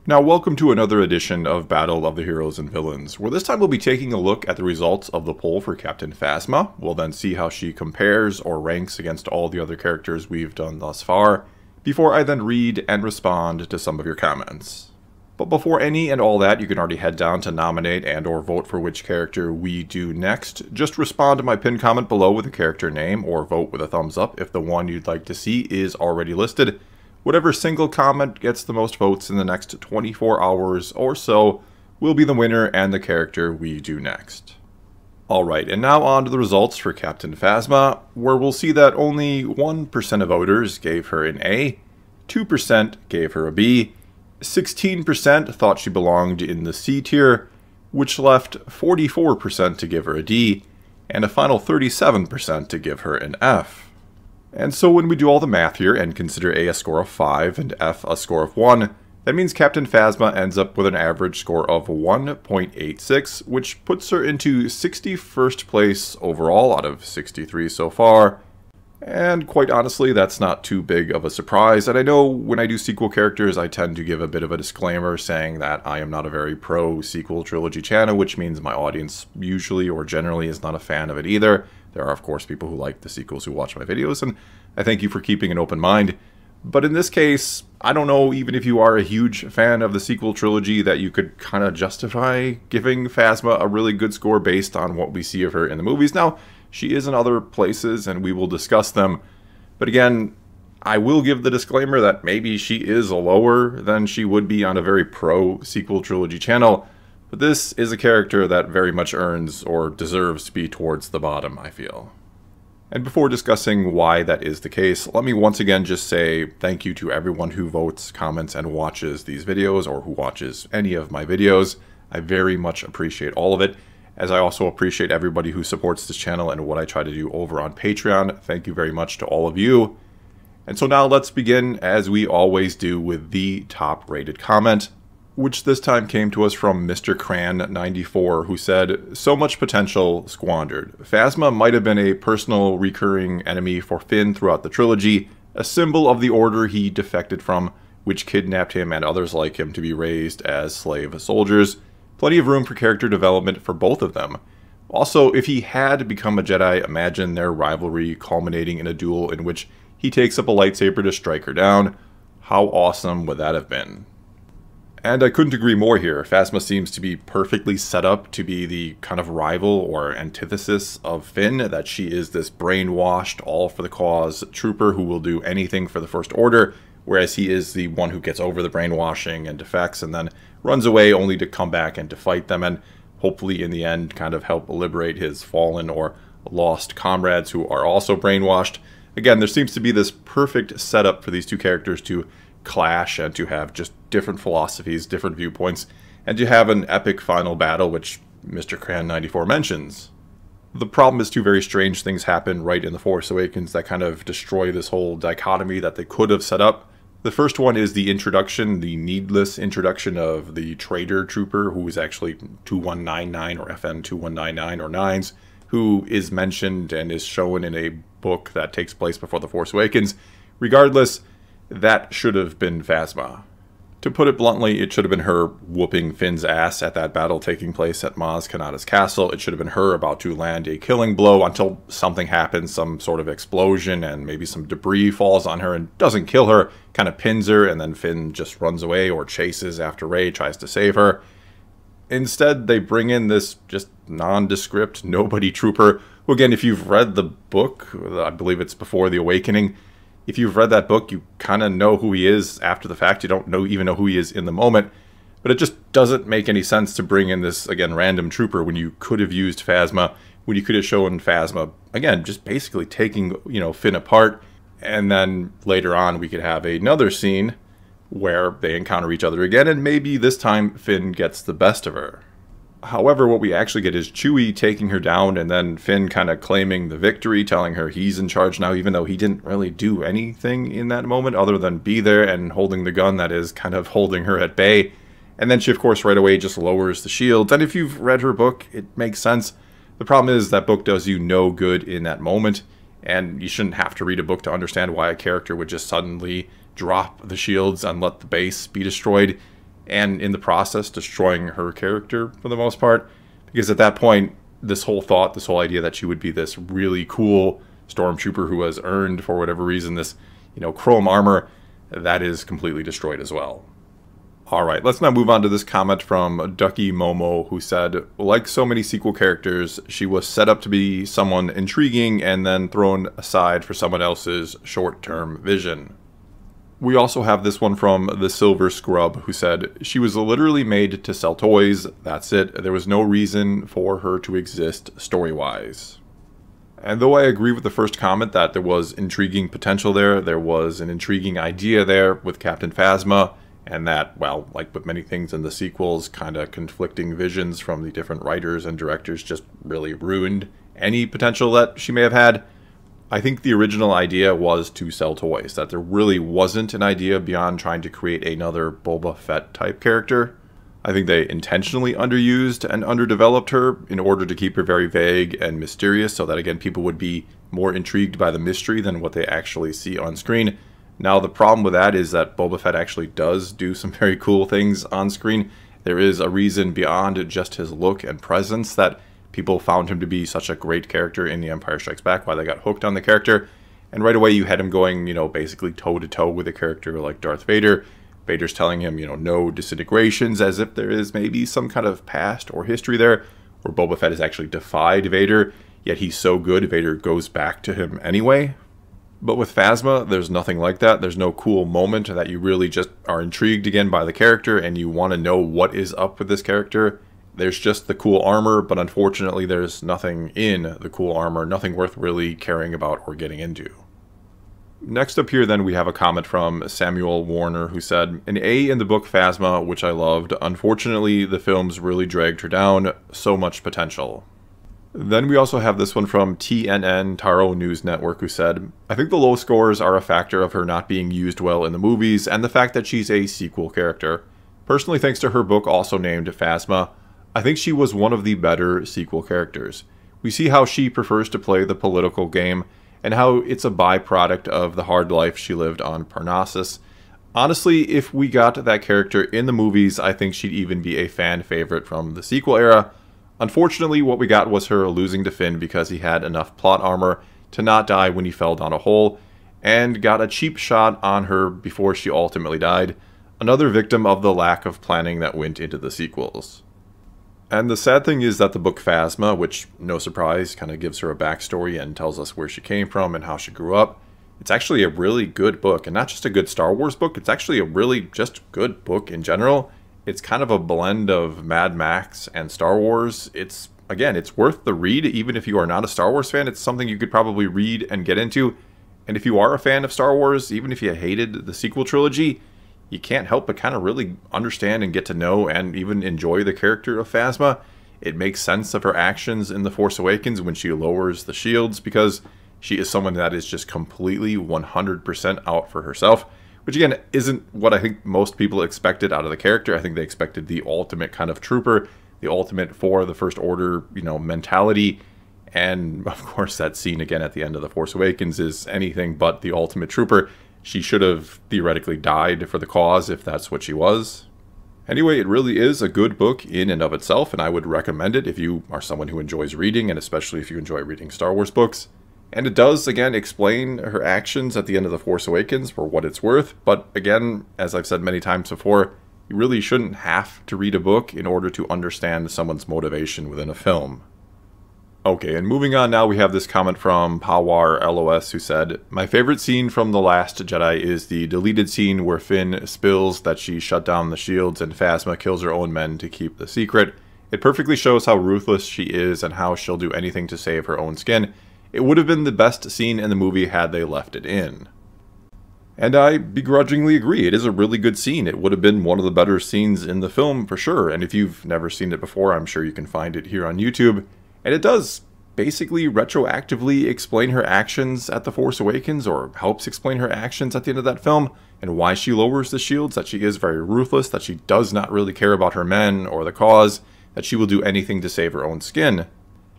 Now welcome to another edition of Battle of the Heroes and Villains, where this time we'll be taking a look at the results of the poll for Captain Phasma. We'll then see how she compares or ranks against all the other characters we've done thus far, before I then read and respond to some of your comments. But before any and all that, you can already head down to nominate and or vote for which character we do next. Just respond to my pinned comment below with a character name, or vote with a thumbs up if the one you'd like to see is already listed. Whatever single comment gets the most votes in the next 24 hours or so will be the winner and the character we do next. Alright, and now on to the results for Captain Phasma, where we'll see that only 1% of voters gave her an A, 2% gave her a B, 16% thought she belonged in the C tier, which left 44% to give her a D, and a final 37% to give her an F. And so when we do all the math here and consider A a score of 5 and F a score of 1, that means Captain Phasma ends up with an average score of 1.86, which puts her into 61st place overall out of 63 so far. And quite honestly, that's not too big of a surprise. And I know when I do sequel characters, I tend to give a bit of a disclaimer saying that I am not a very pro sequel trilogy channel, which means my audience usually or generally is not a fan of it either. There are, of course, people who like the sequels who watch my videos, and I thank you for keeping an open mind. But in this case, I don't know, even if you are a huge fan of the sequel trilogy, that you could kind of justify giving Phasma a really good score based on what we see of her in the movies. Now, she is in other places, and we will discuss them. But again, I will give the disclaimer that maybe she is lower than she would be on a very pro-sequel trilogy channel. But this is a character that very much earns or deserves to be towards the bottom, I feel. And before discussing why that is the case, let me once again just say thank you to everyone who votes, comments, and watches these videos, or who watches any of my videos. I very much appreciate all of it, as I also appreciate everybody who supports this channel and what I try to do over on Patreon. Thank you very much to all of you. And so now let's begin, as we always do, with the top-rated comment, which this time came to us from Mr. Cran94, who said, "So much potential squandered. Phasma might have been a personal recurring enemy for Finn throughout the trilogy, a symbol of the order he defected from, which kidnapped him and others like him to be raised as slave soldiers. Plenty of room for character development for both of them. Also, if he had become a Jedi, imagine their rivalry culminating in a duel in which he takes up a lightsaber to strike her down. How awesome would that have been?" And I couldn't agree more here. Phasma seems to be perfectly set up to be the kind of rival or antithesis of Finn, that she is this brainwashed, all-for-the-cause trooper who will do anything for the First Order, whereas he is the one who gets over the brainwashing and defects and then runs away only to come back and to fight them and hopefully in the end kind of help liberate his fallen or lost comrades who are also brainwashed. Again, there seems to be this perfect setup for these two characters to clash and to have just different philosophies, different viewpoints, and to have an epic final battle, which Mr. Cran94 mentions. The problem is two very strange things happen right in The Force Awakens that kind of destroy this whole dichotomy that they could have set up. The first one is the introduction, the needless introduction of the traitor trooper, who is actually 2199 or FN 2199 or 9s, who is mentioned and is shown in a book that takes place before The Force Awakens. Regardless, that should have been Phasma. To put it bluntly, it should have been her whooping Finn's ass at that battle taking place at Maz Kanata's castle. It should have been her about to land a killing blow until something happens, some sort of explosion, and maybe some debris falls on her and doesn't kill her, kind of pins her, and then Finn just runs away or chases after Rey, tries to save her. Instead, they bring in this just nondescript nobody trooper, who again, if you've read the book, I believe it's Before the Awakening, if you've read that book, you kind of know who he is after the fact. You don't even know who he is in the moment. But it just doesn't make any sense to bring in this, again, random trooper when you could have used Phasma, when you could have shown Phasma, again, just basically taking, Finn apart. And then later on, we could have another scene where they encounter each other again, and maybe this time Finn gets the best of her. However, what we actually get is Chewie taking her down and then Finn kind of claiming the victory, telling her he's in charge now, even though he didn't really do anything in that moment other than be there and holding the gun that is kind of holding her at bay. And then she, of course, right away just lowers the shields. And if you've read her book, it makes sense. The problem is that book does you no good in that moment, and you shouldn't have to read a book to understand why a character would just suddenly drop the shields and let the base be destroyed. and in the process destroying her character for the most part. Because at that point, this whole idea that she would be this really cool stormtrooper who has earned, for whatever reason, this, chrome armor, that is completely destroyed as well. Alright, let's now move on to this comment from Ducky Momo, who said, like so many sequel characters, she was set up to be someone intriguing and then thrown aside for someone else's short-term vision. We also have this one from the Silver Scrub, who said, she was literally made to sell toys, that's it, there was no reason for her to exist story-wise. And though I agree with the first comment that there was intriguing potential there was an intriguing idea there with Captain Phasma, and that, well, like with many things in the sequels, kind of conflicting visions from the different writers and directors just really ruined any potential that she may have had. I think the original idea was to sell toys, that there really wasn't an idea beyond trying to create another Boba Fett type character. I think they intentionally underused and underdeveloped her in order to keep her very vague and mysterious, so that again people would be more intrigued by the mystery than what they actually see on screen. Now the problem with that is that Boba Fett actually does do some very cool things on screen. There is a reason beyond just his look and presence that people found him to be such a great character in The Empire Strikes Back, why they got hooked on the character. And right away you had him going, basically toe-to-toe with a character like Darth Vader. Vader's telling him, no disintegrations, as if there is maybe some kind of past or history there, where Boba Fett has actually defied Vader, yet he's so good Vader goes back to him anyway. But with Phasma, there's nothing like that. There's no cool moment that you really just are intrigued again by the character and you want to know what is up with this character. There's just the cool armor, but unfortunately there's nothing in the cool armor, nothing worth really caring about or getting into. Next up here then we have a comment from Samuel Warner, who said, an A in the book Phasma, which I loved. Unfortunately, the films really dragged her down. So much potential. Then we also have this one from TNN, Taro News Network, who said, I think the low scores are a factor of her not being used well in the movies and the fact that she's a sequel character. Personally, thanks to her book also named Phasma, I think she was one of the better sequel characters. We see how she prefers to play the political game and how it's a byproduct of the hard life she lived on Parnassus. Honestly, if we got that character in the movies, I think she'd even be a fan favorite from the sequel era. Unfortunately, what we got was her losing to Finn because he had enough plot armor to not die when he fell down a hole, and got a cheap shot on her before she ultimately died, another victim of the lack of planning that went into the sequels. And the sad thing is that the book Phasma, which, no surprise, kind of gives her a backstory and tells us where she came from and how she grew up, it's actually a really good book, and not just a good Star Wars book, it's actually a really just good book in general. It's kind of a blend of Mad Max and Star Wars. It's worth the read, even if you are not a Star Wars fan. It's something you could probably read and get into. And if you are a fan of Star Wars, even if you hated the sequel trilogy, you can't help but kind of really understand and get to know and even enjoy the character of Phasma. It makes sense of her actions in The Force Awakens when she lowers the shields, because she is someone that is just completely 100% out for herself. Which again, isn't what I think most people expected out of the character. I think they expected the ultimate kind of trooper, the ultimate for the First Order, mentality. And of course, that scene again at the end of The Force Awakens is anything but the ultimate trooper. She should have theoretically died for the cause if that's what she was. Anyway, it really is a good book in and of itself, and I would recommend it if you are someone who enjoys reading, and especially if you enjoy reading Star Wars books. And it does, again, explain her actions at the end of The Force Awakens for what it's worth. But again, as I've said many times before, you really shouldn't have to read a book in order to understand someone's motivation within a film. Okay, and moving on now, we have this comment from Pawar LOS, who said, my favorite scene from The Last Jedi is the deleted scene where Finn spills that she shut down the shields and Phasma kills her own men to keep the secret. It perfectly shows how ruthless she is and how she'll do anything to save her own skin. It would have been the best scene in the movie had they left it in. And I begrudgingly agree, it is a really good scene. It would have been one of the better scenes in the film for sure, and if you've never seen it before, I'm sure you can find it here on YouTube. And it does basically retroactively explain her actions at The Force Awakens, or helps explain her actions at the end of that film, and why she lowers the shields, that she is very ruthless, that she does not really care about her men or the cause, that she will do anything to save her own skin.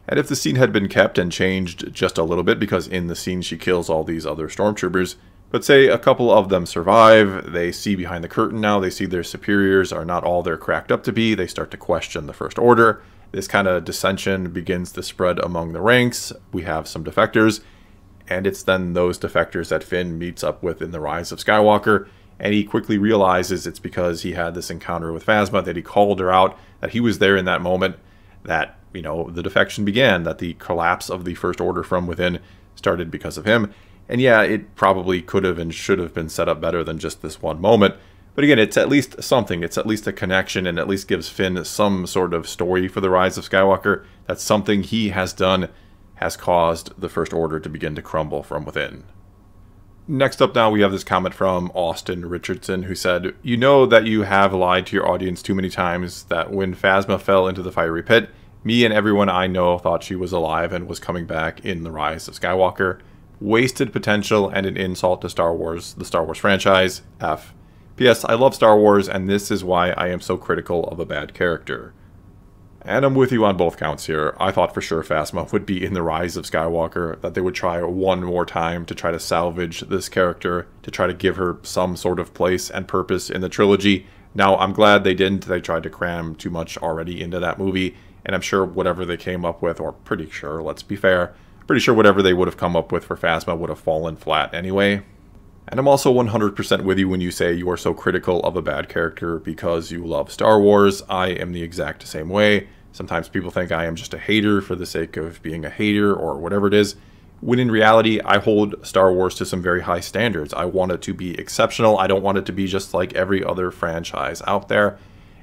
And if the scene had been kept and changed just a little bit, because in the scene she kills all these other stormtroopers, But say a couple of them survive, they see behind the curtain now, they see their superiors are not all they're cracked up to be, they start to question the First Order. This kind of dissension begins to spread among the ranks. We have some defectors, and it's then those defectors that Finn meets up with in The Rise of Skywalker, and he quickly realizes it's because he had this encounter with Phasma, that he called her out, that he was there in that moment, that, you know, the defection began, that the collapse of the First Order from within started because of him. And yeah, it probably could have and should have been set up better than just this one moment. But again, it's at least something. It's at least a connection, and at least gives Finn some sort of story for The Rise of Skywalker. That something he has done has caused the First Order to begin to crumble from within. Next up now, we have this comment from Austin Richardson, who said, "You know that you have lied to your audience too many times, that when Phasma fell into the fiery pit, me and everyone I know thought she was alive and was coming back in The Rise of Skywalker. Wasted potential and an insult to Star Wars, the Star Wars franchise. F. P.S. I love Star Wars, and this is why I am so critical of a bad character." And I'm with you on both counts here. I thought for sure Phasma would be in The Rise of Skywalker, that they would try one more time to try to salvage this character, to try to give her some sort of place and purpose in the trilogy. Now, I'm glad they didn't. They tried to cram too much already into that movie, and I'm sure whatever they came up with, or pretty sure, let's be fair, pretty sure whatever they would have come up with for Phasma would have fallen flat anyway. And I'm also 100% with you when you say you are so critical of a bad character because you love Star Wars. I am the exact same way. Sometimes people think I am just a hater for the sake of being a hater or whatever it is, when in reality I hold Star Wars to some very high standards. I want it to be exceptional. I don't want it to be just like every other franchise out there.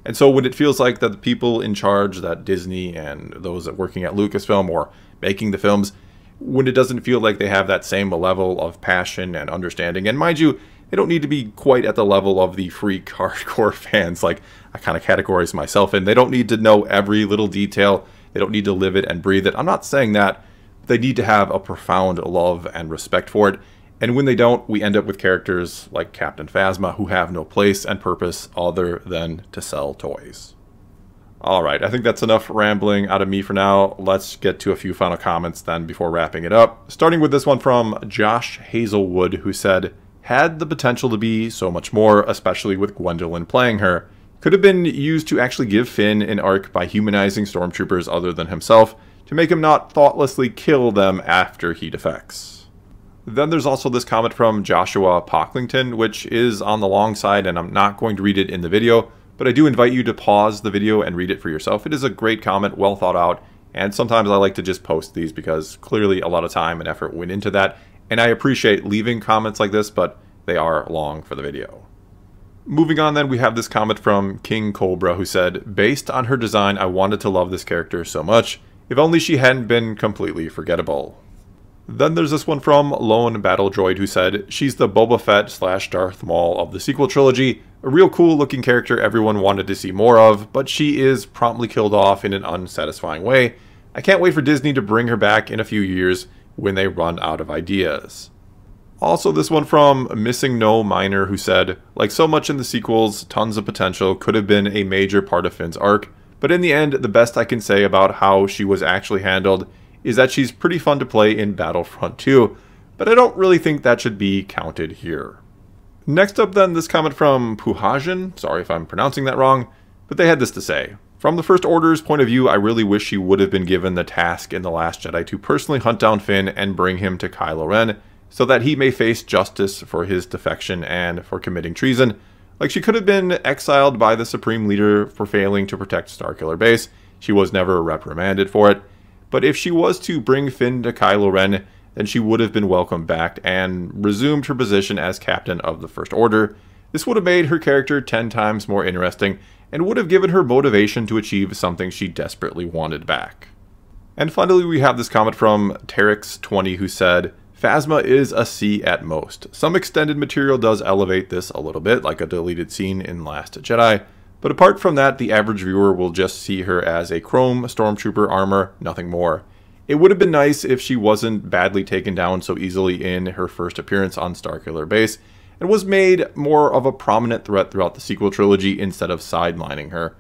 And so when it feels like that the people in charge, that Disney and those that working at Lucasfilm or making the films, when it doesn't feel like they have that same level of passion and understanding, and mind you, they don't need to be quite at the level of the freak hardcore fans like I kind of categorize myself in. They don't need to know every little detail. They don't need to live it and breathe it. I'm not saying that. They need to have a profound love and respect for it. And when they don't, we end up with characters like Captain Phasma who have no place and purpose other than to sell toys. Alright, I think that's enough rambling out of me for now. Let's get to a few final comments then before wrapping it up. Starting with this one from Josh Hazelwood, who said, "Had the potential to be so much more, especially with Gwendolyn playing her. Could have been used to actually give Finn an arc by humanizing stormtroopers other than himself, to make him not thoughtlessly kill them after he defects." Then there's also this comment from Joshua Pocklington, which is on the long side, and I'm not going to read it in the video, but I do invite you to pause the video and read it for yourself. It is a great comment, well thought out, and sometimes I like to just post these because clearly a lot of time and effort went into that, and I appreciate leaving comments like this, but they are long for the video. Moving on then, we have this comment from King Cobra, who said, "Based on her design, I wanted to love this character so much. If only she hadn't been completely forgettable." Then there's this one from Lone Battle Droid, who said, "She's the Boba Fett / Darth Maul of the sequel trilogy. A real cool looking character everyone wanted to see more of, but she is promptly killed off in an unsatisfying way. I can't wait for Disney to bring her back in a few years when they run out of ideas." Also this one from Missing No Minor, who said, "Like so much in the sequels, tons of potential, could have been a major part of Finn's arc, but in the end, the best I can say about how she was actually handled is that she's pretty fun to play in Battlefront 2, but I don't really think that should be counted here." Next up then, this comment from Puhajan, sorry if I'm pronouncing that wrong, but they had this to say. "From the First Order's point of view, I really wish she would have been given the task in The Last Jedi to personally hunt down Finn and bring him to Kylo Ren, so that he may face justice for his defection and for committing treason. Like, she could have been exiled by the Supreme Leader for failing to protect Starkiller Base. She was never reprimanded for it. But if she was to bring Finn to Kylo Ren, then she would have been welcomed back and resumed her position as captain of the First Order. This would have made her character 10 times more interesting and would have given her motivation to achieve something she desperately wanted back." And finally, we have this comment from Terex20, who said, "Phasma is a C at most. Some extended material does elevate this a little bit, like a deleted scene in Last Jedi, but apart from that, the average viewer will just see her as a chrome stormtrooper armor, nothing more. It would have been nice if she wasn't badly taken down so easily in her first appearance on Starkiller Base, and was made more of a prominent threat throughout the sequel trilogy instead of sidelining her.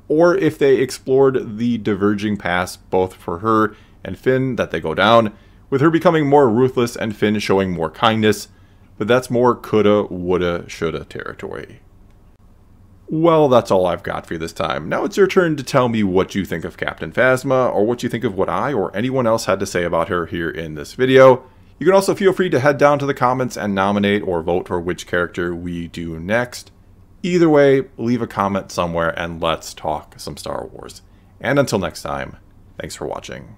Or if they explored the diverging paths both for her and Finn that they go down, with her becoming more ruthless and Finn showing more kindness. but that's more coulda, woulda, shoulda territory. Well, that's all I've got for you this time. Now it's your turn to tell me what you think of Captain Phasma, or what you think of what I or anyone else had to say about her here in this video. You can also feel free to head down to the comments and nominate or vote for which character we do next. Either way, leave a comment somewhere and let's talk some Star Wars. And until next time, thanks for watching.